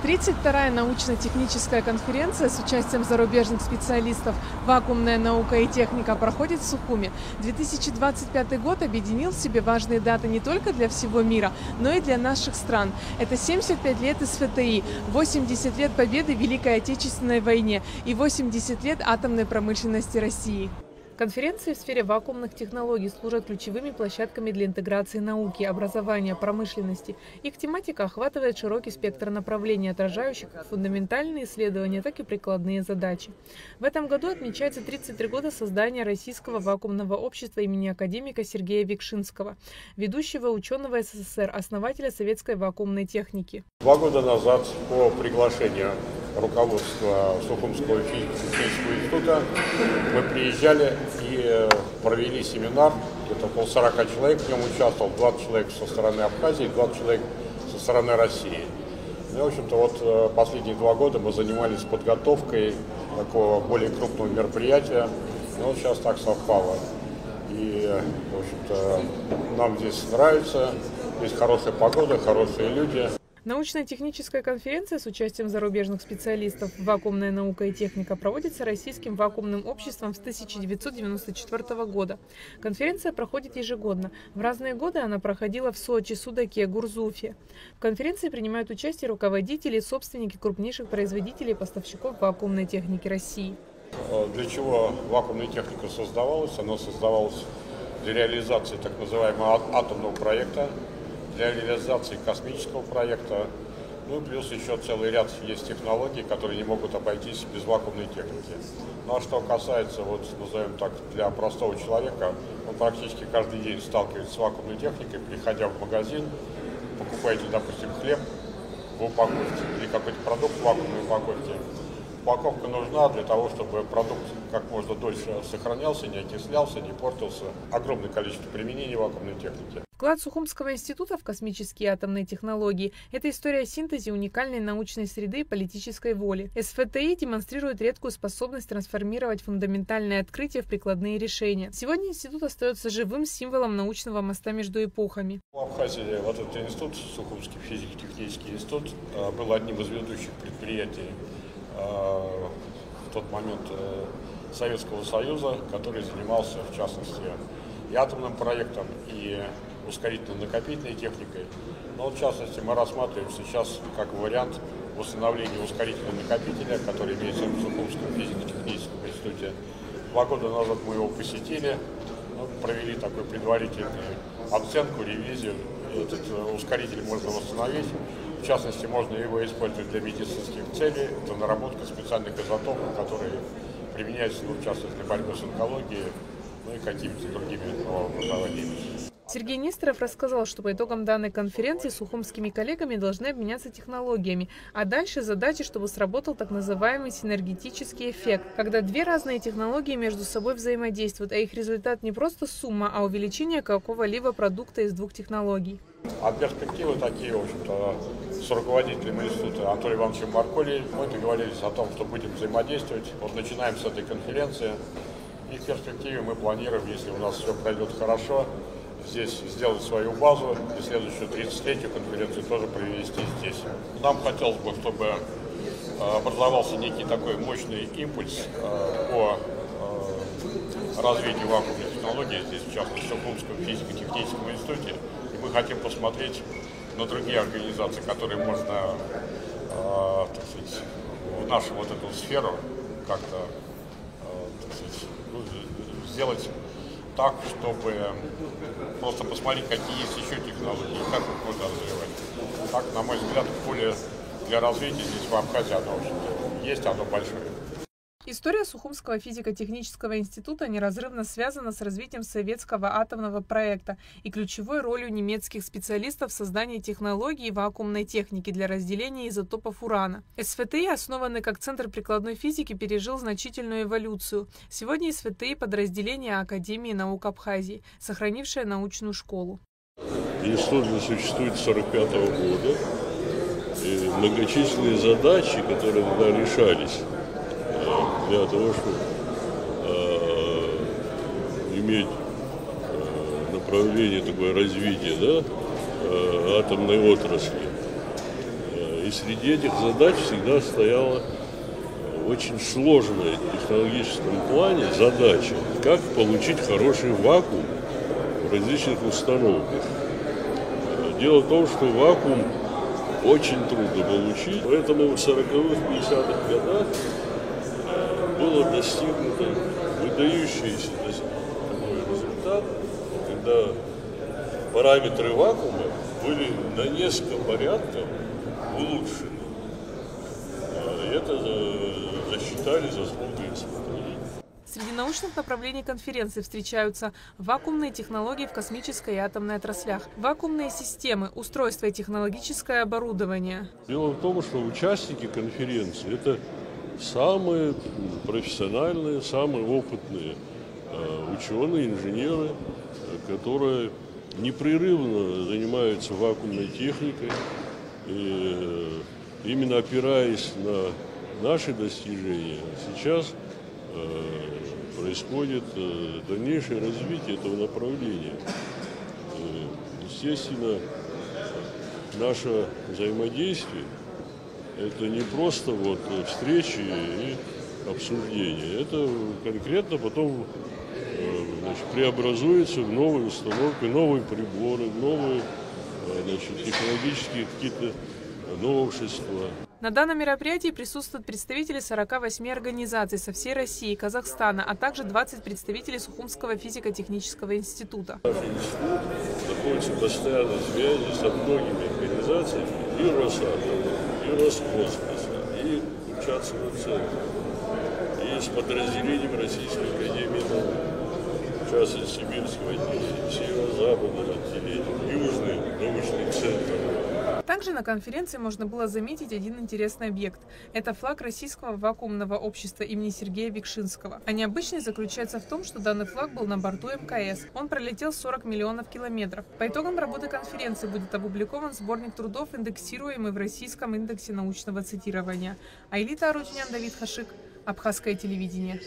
32-я научно-техническая конференция с участием зарубежных специалистов «Вакуумная наука и техника» проходит в Сухуми. 2025 год объединил в себе важные даты не только для всего мира, но и для наших стран. Это 75 лет СФТИ, 80 лет победы в Великой Отечественной войне и 80 лет атомной промышленности России. Конференции в сфере вакуумных технологий служат ключевыми площадками для интеграции науки, образования, промышленности. Их тематика охватывает широкий спектр направлений, отражающих как фундаментальные исследования, так и прикладные задачи. В этом году отмечается 33 года создания Российского вакуумного общества имени академика Сергея Викшинского, ведущего ученого СССР, основателя советской вакуумной техники. 2 года назад по приглашению руководства Сухумского физико-технического института мы приезжали и провели семинар, где-то около 40 человек в нем участвовал, 20 человек со стороны Абхазии, 20 человек со стороны России. И, в общем-то, вот последние 2 года мы занимались подготовкой такого более крупного мероприятия, но вот сейчас так совпало. И, в общем-то, нам здесь нравится, здесь хорошая погода, хорошие люди. Научно-техническая конференция с участием зарубежных специалистов «Вакуумная наука и техника» проводится Российским вакуумным обществом с 1994 года. Конференция проходит ежегодно. В разные годы она проходила в Сочи, Судаке, Гурзуфе. В конференции принимают участие руководители и собственники крупнейших производителей и поставщиков вакуумной техники России. Для чего вакуумная техника создавалась? Она создавалась для реализации так называемого атомного проекта, для реализации космического проекта, ну и плюс еще целый ряд есть технологий, которые не могут обойтись без вакуумной техники. Ну а что касается, вот назовем так, для простого человека, он практически каждый день сталкивается с вакуумной техникой, приходя в магазин, покупаете, допустим, хлеб в упаковке или какой-то продукт в вакуумной упаковке. Упаковка нужна для того, чтобы продукт как можно дольше сохранялся, не окислялся, не портился. Огромное количество применений вакуумной техники. Вклад Сухумского института в космические и атомные технологии – это история синтеза уникальной научной среды и политической воли. СФТИ демонстрирует редкую способность трансформировать фундаментальные открытия в прикладные решения. Сегодня институт остается живым символом научного моста между эпохами. В Абхазии вот этот институт, Сухумский физико-технический институт, был одним из ведущих предприятий в тот момент Советского Союза, который занимался, в частности, и атомным проектом, и ускорительно-накопительной техникой. Но, в частности, мы рассматриваем сейчас как вариант восстановления ускорительного накопителя, который имеется в Сухумском физико-техническом институте. 2 года назад мы его посетили, провели такую предварительную оценку, ревизию. Этот ускоритель можно восстановить. В частности, можно его использовать для медицинских целей, для наработки специальных изотопов, которые применяются, в частности, для борьбы с онкологией, ну и какими-то другими новообразованиями. Сергей Нестеров рассказал, что по итогам данной конференции с сухумскими коллегами должны обменяться технологиями, а дальше задача, чтобы сработал так называемый синергетический эффект, когда 2 разные технологии между собой взаимодействуют, а их результат не просто сумма, а увеличение какого-либо продукта из 2 технологий. А перспективы такие, в общем-то, с руководителем института Анатолием Ивановичем Марколи мы договорились о том, что будем взаимодействовать. Вот начинаем с этой конференции, и в перспективе мы планируем, если у нас все пройдет хорошо, здесь сделать свою базу и следующую 33-ю конференцию тоже провести здесь. Нам хотелось бы, чтобы образовался некий такой мощный импульс по развитию вакуумной технологии, здесь в частности в Сухумском физико-техническом институте. И мы хотим посмотреть на другие организации, которые можно, так сказать, в нашу вот эту сферу как-то сделать так, чтобы просто посмотреть, какие есть еще технологии, как их можно развивать. Так, на мой взгляд, поле для развития здесь в Абхазии оно есть, оно большое. История Сухумского физико-технического института неразрывно связана с развитием советского атомного проекта и ключевой ролью немецких специалистов в создании технологий вакуумной техники для разделения изотопов урана. СФТИ, основанный как центр прикладной физики, пережил значительную эволюцию. Сегодня СФТИ – подразделение Академии наук Абхазии, сохранившее научную школу. Институт существует с 1945 года. И многочисленные задачи, которые тогда решались, для того, чтобы иметь направление такое развития, да, атомной отрасли. среди этих задач всегда стояла очень сложная в технологическом плане задача, как получить хороший вакуум в различных установках. Дело в том, что вакуум очень трудно получить, поэтому в 40-х, 50-х годах было достигнуто выдающийся такой результат, когда параметры вакуума были на несколько порядков улучшены. И это засчитали заслугой инспекторов. Среди научных направлений конференции встречаются вакуумные технологии в космической и атомной отраслях, вакуумные системы, устройства и технологическое оборудование. Дело в том, что участники конференции – это самые профессиональные, самые опытные ученые, инженеры, которые непрерывно занимаются вакуумной техникой. И именно опираясь на наши достижения, сейчас происходит дальнейшее развитие этого направления. Естественно, наше взаимодействие – это не просто вот встречи и обсуждения, это конкретно потом преобразуется в новые установки, новые приборы, новые технологические какие-то новшества. На данном мероприятии присутствуют представители 48 организаций со всей России и Казахстана, а также 20 представителей Сухумского физико-технического института. Наш институт находится в постоянной связи со многими организациями и Росатома, и Роскосмоса, и Курчатского центра, и с подразделением Российской академии наук, в частности Сибирского отделения, Северо-Западного отделения, Южный научный центр. Также на конференции можно было заметить один интересный объект. Это флаг Российского вакуумного общества имени Сергея Викшинского. А необычность заключается в том, что данный флаг был на борту МКС. Он пролетел 40 миллионов километров. По итогам работы конференции будет опубликован сборник трудов, индексируемый в Российском индексе научного цитирования. Айлита Арутюнян, Давид Хашик, Абхазское телевидение.